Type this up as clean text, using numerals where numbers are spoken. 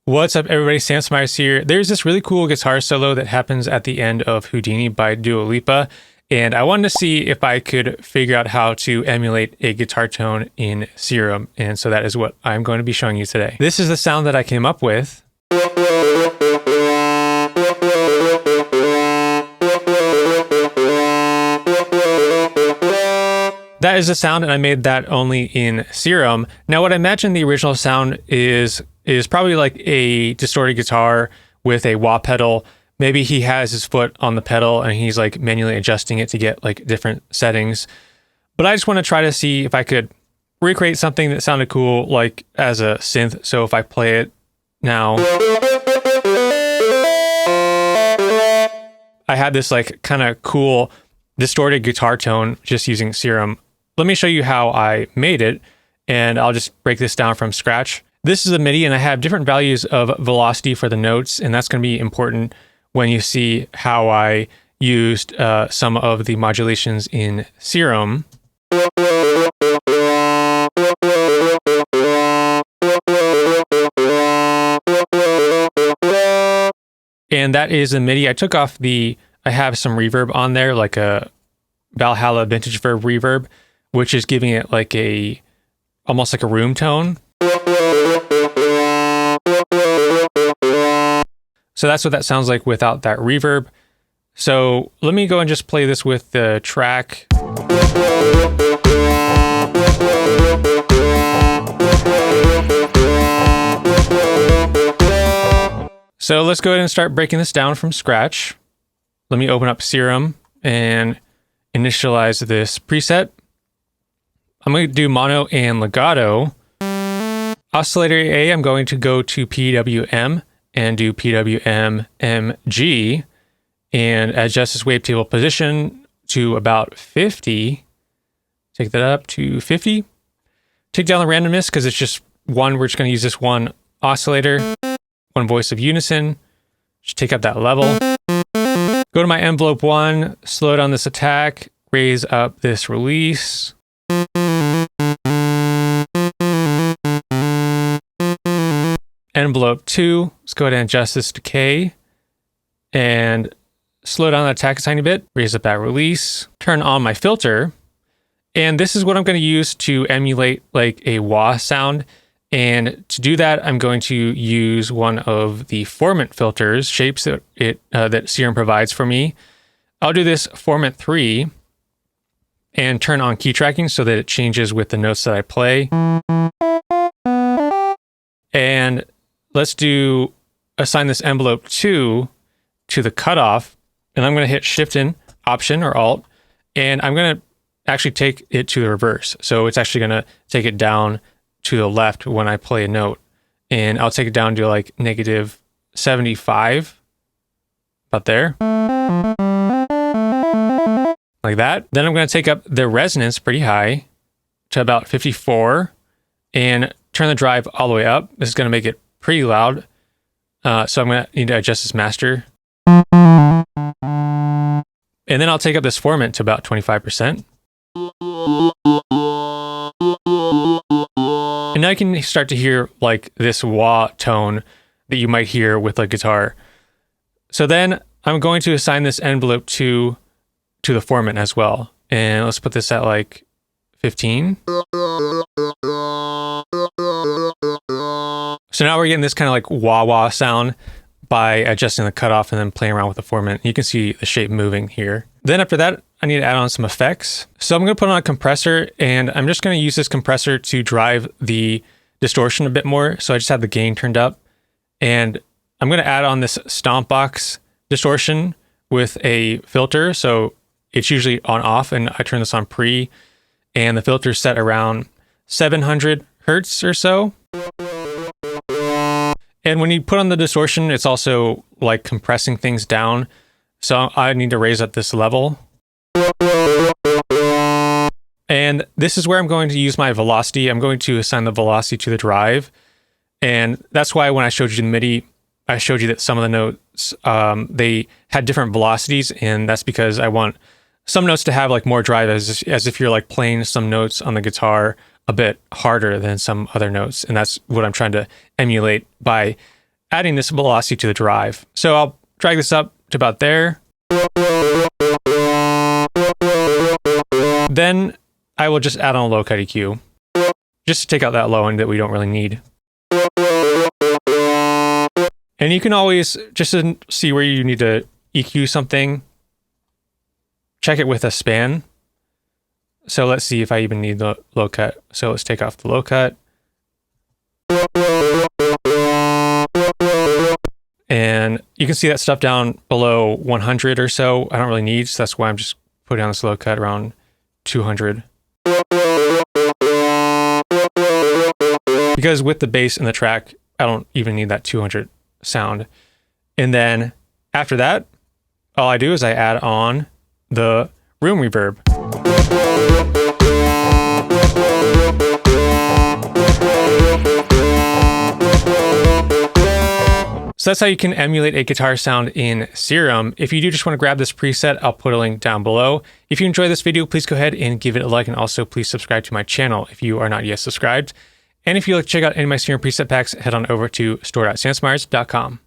What's up, everybody? Sam Smyers here. There's this really cool guitar solo that happens at the end of Houdini by Lipa, and I wanted to see if I could figure out how to emulate a guitar tone in Serum, and so that is what I'm going to be showing you today. This is the sound that I came up with. That is the sound, and I made that only in Serum. Now, what I imagine the original sound is probably like a distorted guitar with a wah pedal. Maybe he has his foot on the pedal and he's like manually adjusting it to get like different settings. But I just want to try to see if I could recreate something that sounded cool, like as a synth. So if I play it now, I had this like kind of cool distorted guitar tone just using Serum. Let me show you how I made it, and I'll just break this down from scratch. This is a MIDI, and I have different values of velocity for the notes, and that's going to be important when you see how I used some of the modulations in Serum. And that is a MIDI. I took off I have some reverb on there, like a Valhalla vintage verb reverb, which is giving it like almost like a room tone. So that's what that sounds like without that reverb. So let me go and just play this with the track. So let's go ahead and start breaking this down from scratch. Let me open up Serum and initialize this preset. I'm going to do mono and legato. Oscillator A, I'm going to go to PWM and do PWM MG and adjust this wavetable position to about 50. Take that up to 50. Take down the randomness because it's just one. We're just going to use this one oscillator, one voice of unison. Just take up that level. Go to my envelope 1, slow down this attack, raise up this release. Envelope 2, let's go ahead and adjust this decay and slow down the attack a tiny bit, raise up that release, turn on my filter. And this is what I'm going to use to emulate like a wah sound. And to do that, I'm going to use one of the formant filters, shapes that Serum provides for me. I'll do this formant 3 and turn on key tracking so that it changes with the notes that I play. And let's assign this envelope 2 to the cutoff, and I'm going to hit Shift in, Option or Alt, and I'm going to actually take it to the reverse. So it's actually going to take it down to the left when I play a note, and I'll take it down to like -75, about there, like that. Then I'm going to take up the resonance pretty high to about 54 and turn the drive all the way up. This is going to make it pretty loud. So I'm going to need to adjust this master. And then I'll take up this formant to about 25%. And now you can start to hear like this wah tone that you might hear with a guitar. So then I'm going to assign this envelope to the formant as well. And let's put this at like 15. So now we're getting this kind of like wah-wah sound by adjusting the cutoff and then playing around with the formant. You can see the shape moving here. Then after that, I need to add on some effects. So I'm going to put on a compressor, and I'm just going to use this compressor to drive the distortion a bit more. So I just have the gain turned up, and I'm going to add on this stomp box distortion with a filter. So it's usually on off, and I turn this on pre, and the filter is set around 700 hertz or so. And when you put on the distortion, it's also like compressing things down. So I need to raise up this level. And this is where I'm going to use my velocity. I'm going to assign the velocity to the drive. And that's why when I showed you the MIDI, I showed you that some of the notes, they had different velocities. And that's because I want some notes to have like more drive, as if you're like playing some notes on the guitar a bit harder than some other notes. And that's what I'm trying to emulate by adding this velocity to the drive. So I'll drag this up to about there. Then I will just add on a low cut EQ, just to take out that low end that we don't really need. And you can always, just to see where you need to EQ something, check it with a span. So let's see if I even need the low cut. So let's take off the low cut. And you can see that stuff down below 100 or so, I don't really need. So that's why I'm just putting on this low cut around 200. Because with the bass in the track, I don't even need that 200 sound. And then after that, all I do is I add on the room reverb. So that's how you can emulate a guitar sound in Serum. If you do just want to grab this preset, I'll put a link down below. If you enjoyed this video, please go ahead and give it a like, and also please subscribe to my channel if you are not yet subscribed. And if you'd like to check out any of my Serum preset packs, head on over to store.smyers.com.